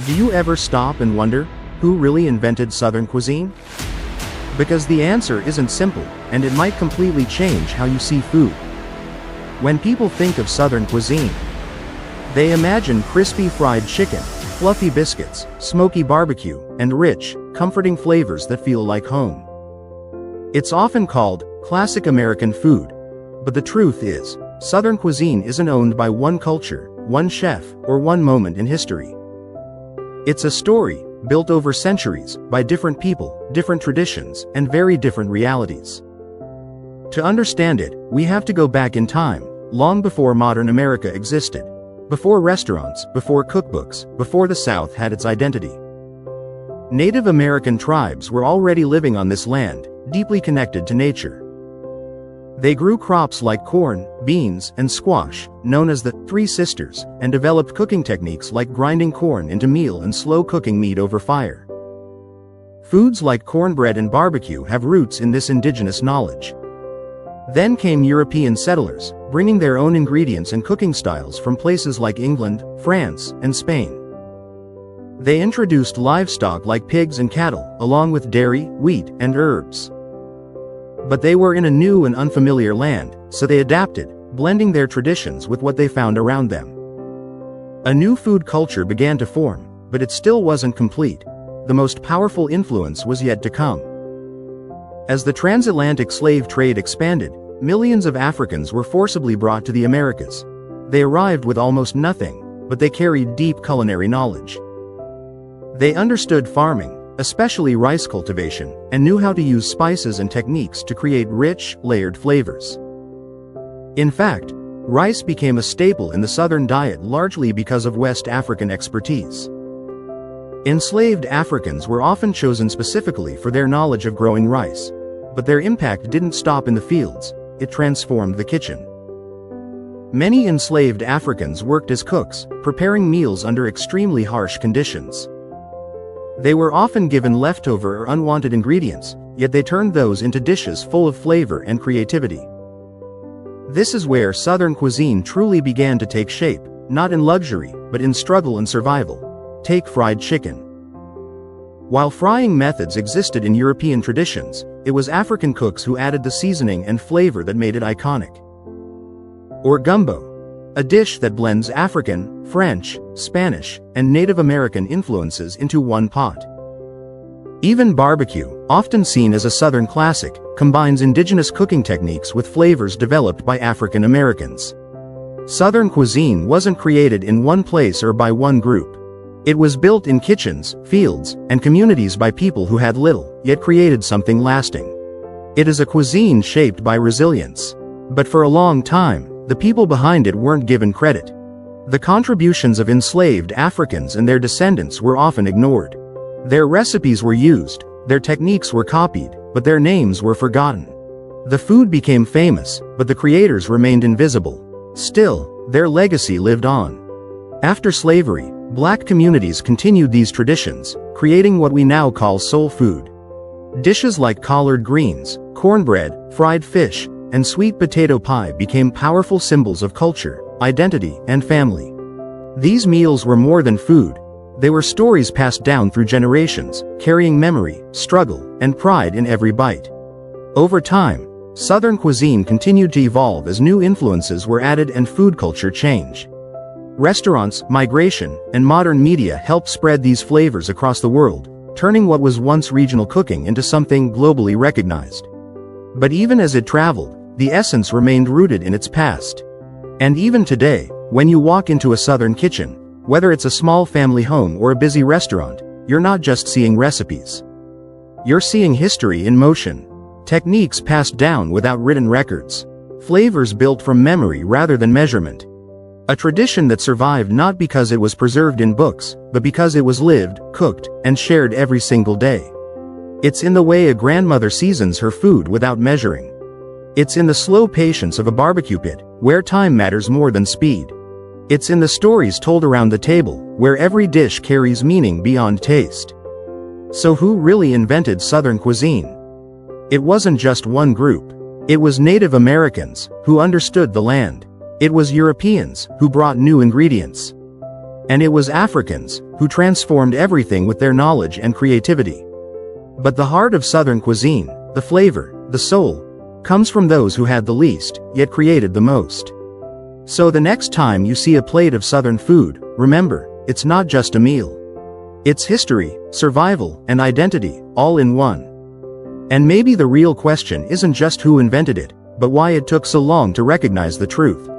Do you ever stop and wonder, who really invented Southern cuisine? Because the answer isn't simple, and it might completely change how you see food. When people think of Southern cuisine, they imagine crispy fried chicken, fluffy biscuits, smoky barbecue, and rich, comforting flavors that feel like home. It's often called classic American food, but the truth is, Southern cuisine isn't owned by one culture, one chef, or one moment in history. It's a story, built over centuries, by different people, different traditions, and very different realities. To understand it, we have to go back in time, long before modern America existed. Before restaurants, before cookbooks, before the South had its identity. Native American tribes were already living on this land, deeply connected to nature. They grew crops like corn, beans, and squash, known as the Three Sisters, and developed cooking techniques like grinding corn into meal and slow cooking meat over fire. Foods like cornbread and barbecue have roots in this indigenous knowledge. Then came European settlers, bringing their own ingredients and cooking styles from places like England, France, and Spain. They introduced livestock like pigs and cattle, along with dairy, wheat, and herbs. But they were in a new and unfamiliar land, so they adapted, blending their traditions with what they found around them. A new food culture began to form, but it still wasn't complete. The most powerful influence was yet to come. As the transatlantic slave trade expanded, millions of Africans were forcibly brought to the Americas. They arrived with almost nothing, but they carried deep culinary knowledge. They understood farming, especially rice cultivation, and knew how to use spices and techniques to create rich, layered flavors. In fact, rice became a staple in the Southern diet largely because of West African expertise. Enslaved Africans were often chosen specifically for their knowledge of growing rice. But their impact didn't stop in the fields, it transformed the kitchen. Many enslaved Africans worked as cooks, preparing meals under extremely harsh conditions. They were often given leftover or unwanted ingredients, yet they turned those into dishes full of flavor and creativity. This is where Southern cuisine truly began to take shape, not in luxury, but in struggle and survival. Take fried chicken. While frying methods existed in European traditions, it was African cooks who added the seasoning and flavor that made it iconic. Or gumbo, a dish that blends African, French, Spanish, and Native American influences into one pot. Even barbecue, often seen as a Southern classic, combines indigenous cooking techniques with flavors developed by African Americans. Southern cuisine wasn't created in one place or by one group. It was built in kitchens, fields, and communities by people who had little, yet created something lasting. It is a cuisine shaped by resilience. But for a long time, the people behind it weren't given credit. The contributions of enslaved Africans and their descendants were often ignored. Their recipes were used, their techniques were copied, but their names were forgotten. The food became famous, but the creators remained invisible. Still, their legacy lived on. After slavery, Black communities continued these traditions, creating what we now call soul food. Dishes like collard greens, cornbread, fried fish, and sweet potato pie became powerful symbols of culture, identity, and family. These meals were more than food. They were stories passed down through generations, carrying memory, struggle, and pride in every bite. Over time, Southern cuisine continued to evolve as new influences were added and food culture changed. Restaurants, migration, and modern media helped spread these flavors across the world, turning what was once regional cooking into something globally recognized. But even as it traveled, the essence remained rooted in its past. And even today, when you walk into a Southern kitchen, whether it's a small family home or a busy restaurant, you're not just seeing recipes. You're seeing history in motion. Techniques passed down without written records. Flavors built from memory rather than measurement. A tradition that survived not because it was preserved in books, but because it was lived, cooked, and shared every single day. It's in the way a grandmother seasons her food without measuring. It's in the slow patience of a barbecue pit, where time matters more than speed. It's in the stories told around the table, where every dish carries meaning beyond taste. So who really invented Southern cuisine? It wasn't just one group. It was Native Americans, who understood the land. It was Europeans, who brought new ingredients. And it was Africans, who transformed everything with their knowledge and creativity. But the heart of Southern cuisine, the flavor, the soul, comes from those who had the least, yet created the most. So the next time you see a plate of Southern food, remember, it's not just a meal. It's history, survival, and identity, all in one. And maybe the real question isn't just who invented it, but why it took so long to recognize the truth.